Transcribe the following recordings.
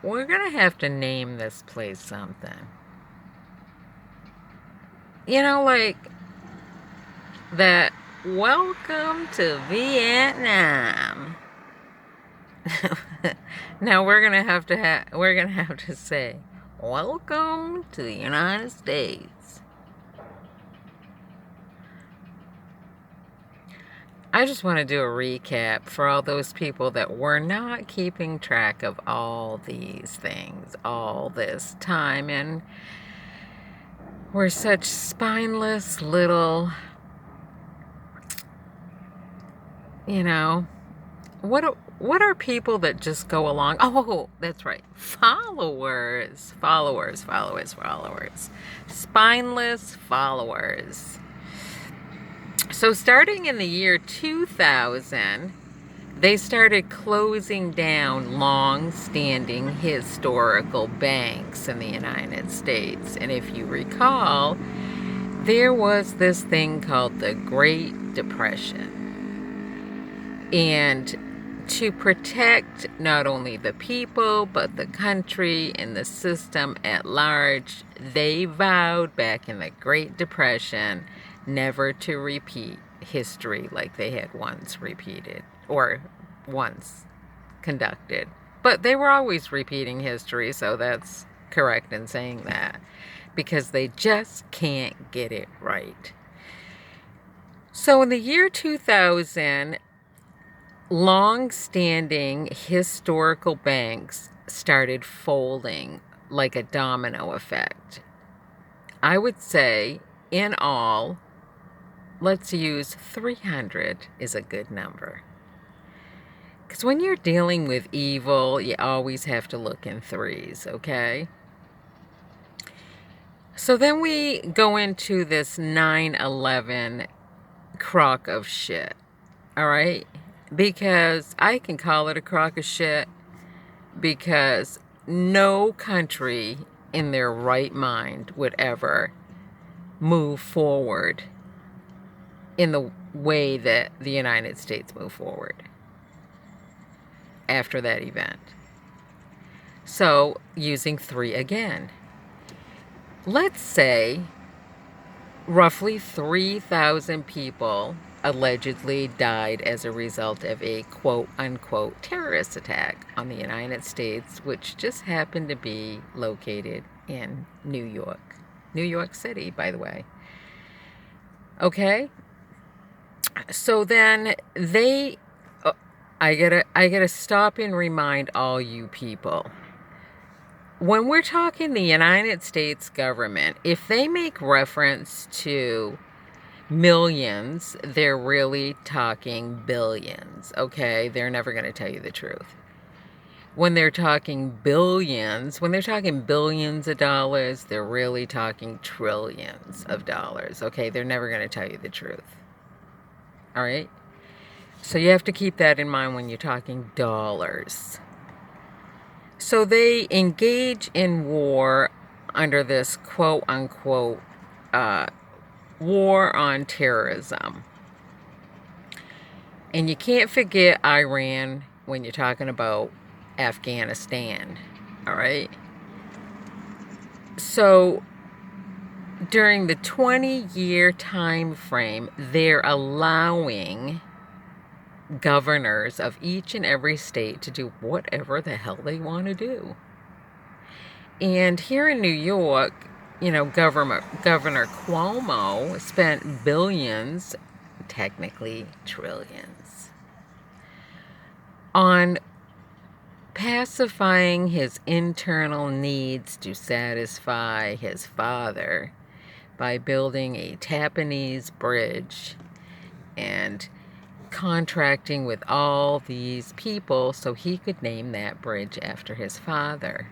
we're gonna have to name this place something. You know, like that welcome to Vietnam. Now we're gonna have to say welcome to the United States. I just want to do a recap for all those people that were not keeping track of all these things all this time, and we're such spineless little, you know, what are people that just go along? Oh, that's right. Followers. Followers, followers, followers. Spineless followers. So starting in the year 2000, they started closing down long-standing historical banks in the United States. And if you recall, there was this thing called the Great Depression. And to protect not only the people, but the country and the system at large, they vowed back in the Great Depression never to repeat history like they had once repeated or once conducted. But they were always repeating history, so that's correct in saying that, because they just can't get it right. So in the year 2000, long-standing historical banks started folding like a domino effect. I would say, in all, let's use 300 is a good number. Because when you're dealing with evil, you always have to look in threes, okay? So then we go into this 9/11 crock of shit, all right? Because I can call it a crock of shit because no country in their right mind would ever move forward in the way that the United States moved forward after that event. So, using 3 again. Let's say roughly 3,000 people allegedly died as a result of a quote-unquote terrorist attack on the United States, which just happened to be located in New York City, by the way. Okay? So then I gotta stop and remind all you people. When we're talking the United States government, if they make reference to millions, they're really talking billions, okay? They're never going to tell you the truth. When they're talking billions, when they're talking billions of dollars, they're really talking trillions of dollars, okay? They're never going to tell you the truth. All right? So you have to keep that in mind when you're talking dollars. So they engage in war under this quote-unquote war on terrorism. And you can't forget Iran when you're talking about Afghanistan, all right? So during the 20-year time frame, they're allowing governors of each and every state to do whatever the hell they want to do. And here in New York, you know, Governor Cuomo spent billions, technically trillions, on pacifying his internal needs to satisfy his father by building a Japanese bridge and contracting with all these people so he could name that bridge after his father.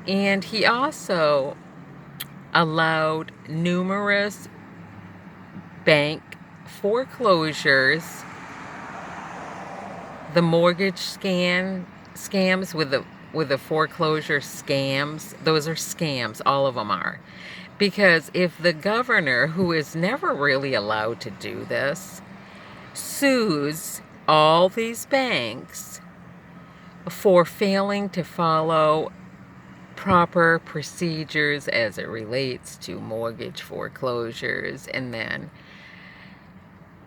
And he also allowed numerous bank foreclosures, the mortgage scams with the foreclosure scams. Those are scams, all of them are. Because if the governor, who is never really allowed to do this, sues all these banks, for failing to follow proper procedures as it relates to mortgage foreclosures, and then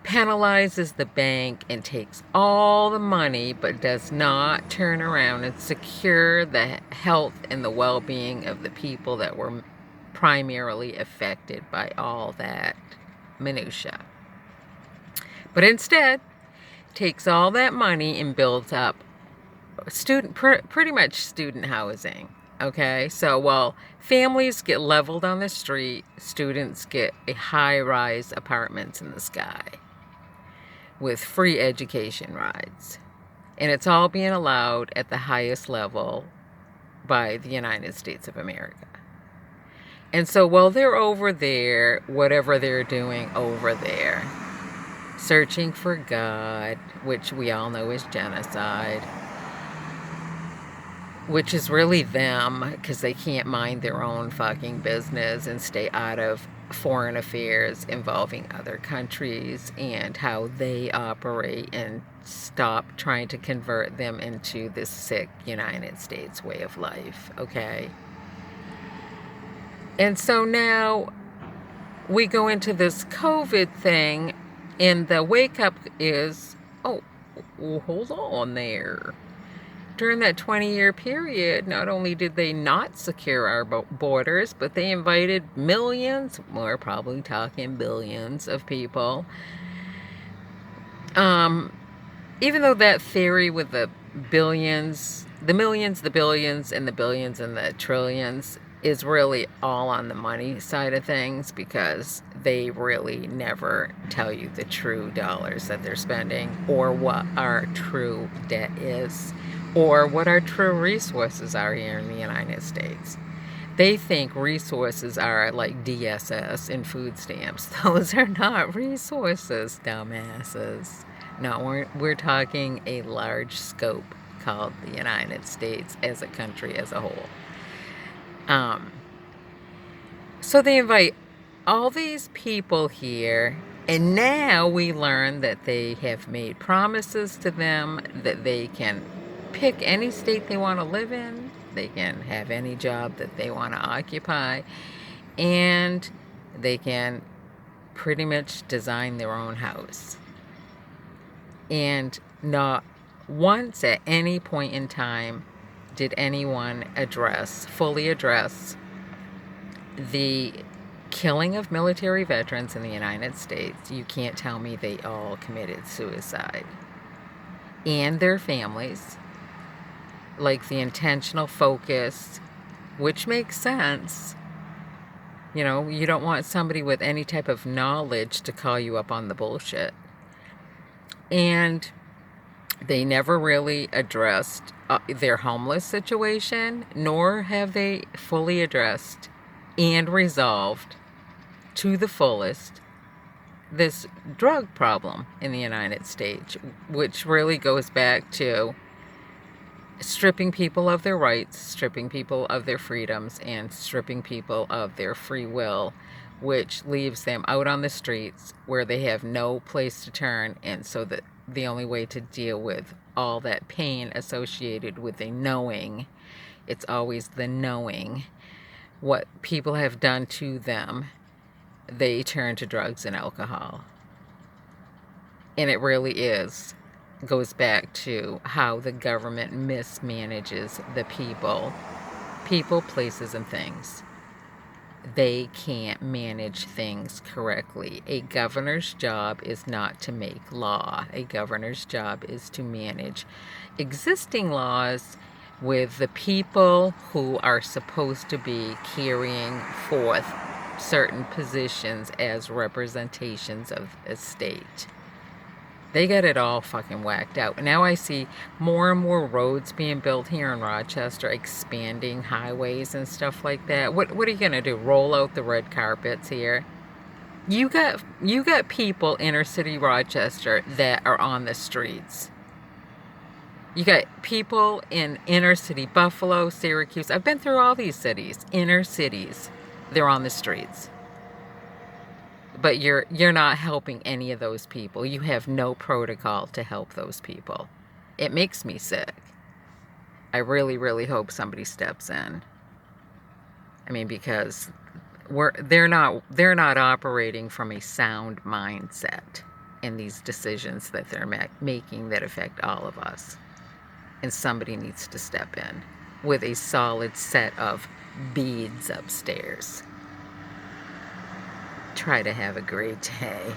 penalizes the bank and takes all the money but does not turn around and secure the health and the well-being of the people that were primarily affected by all that minutia. But instead takes all that money and builds up pretty much student housing. Okay, so while families get leveled on the street, students get a high-rise apartments in the sky with free education rides. And it's all being allowed at the highest level by the United States of America. And so while they're over there, whatever they're doing over there, searching for God, which we all know is genocide, which is really them, because they can't mind their own fucking business and stay out of foreign affairs involving other countries and how they operate, and stop trying to convert them into this sick United States way of life, okay? And so now we go into this COVID thing, and the wake up is, oh, well, hold on there. During that 20-year period, not only did they not secure our borders, but they invited millions, we're probably talking billions of people. Even though that theory with the billions, the millions, the billions, and the billions and the trillions is really all on the money side of things, because they really never tell you the true dollars that they're spending, or what our true debt is, or what our true resources are here in the United States. They think resources are like DSS and food stamps. Those are not resources, dumbasses. No, we're talking a large scope called the United States as a country as a whole. So they invite all these people here, and now we learn that they have made promises to them that they can pick any state they want to live in, they can have any job that they want to occupy, and they can pretty much design their own house. And not once at any point in time did anyone fully address the killing of military veterans in the United States. You can't tell me they all committed suicide. And their families. Like the intentional focus, which makes sense. You know, you don't want somebody with any type of knowledge to call you up on the bullshit. And they never really addressed their homeless situation, nor have they fully addressed and resolved to the fullest this drug problem in the United States, which really goes back to stripping people of their rights, stripping people of their freedoms, and stripping people of their free will, which leaves them out on the streets where they have no place to turn. And so that the only way to deal with all that pain associated with a knowing, it's always the knowing what people have done to them, they turn to drugs and alcohol. And it really goes back to how the government mismanages the people, places, and things. They can't manage things correctly. A governor's job is not to make law. A governor's job is to manage existing laws with the people who are supposed to be carrying forth certain positions as representations of a state. They got it all fucking whacked out. Now I see more and more roads being built here in Rochester, expanding highways and stuff like that. What are you gonna do? Roll out the red carpets here? You got people inner city Rochester that are on the streets. You got people in inner city Buffalo, Syracuse. I've been through all these cities, inner cities. They're on the streets. But you're not helping any of those people. You have no protocol to help those people. It makes me sick. I really, really hope somebody steps in. I mean, because they're not operating from a sound mindset in these decisions that they're making that affect all of us. And somebody needs to step in with a solid set of beads upstairs. Try to have a great day.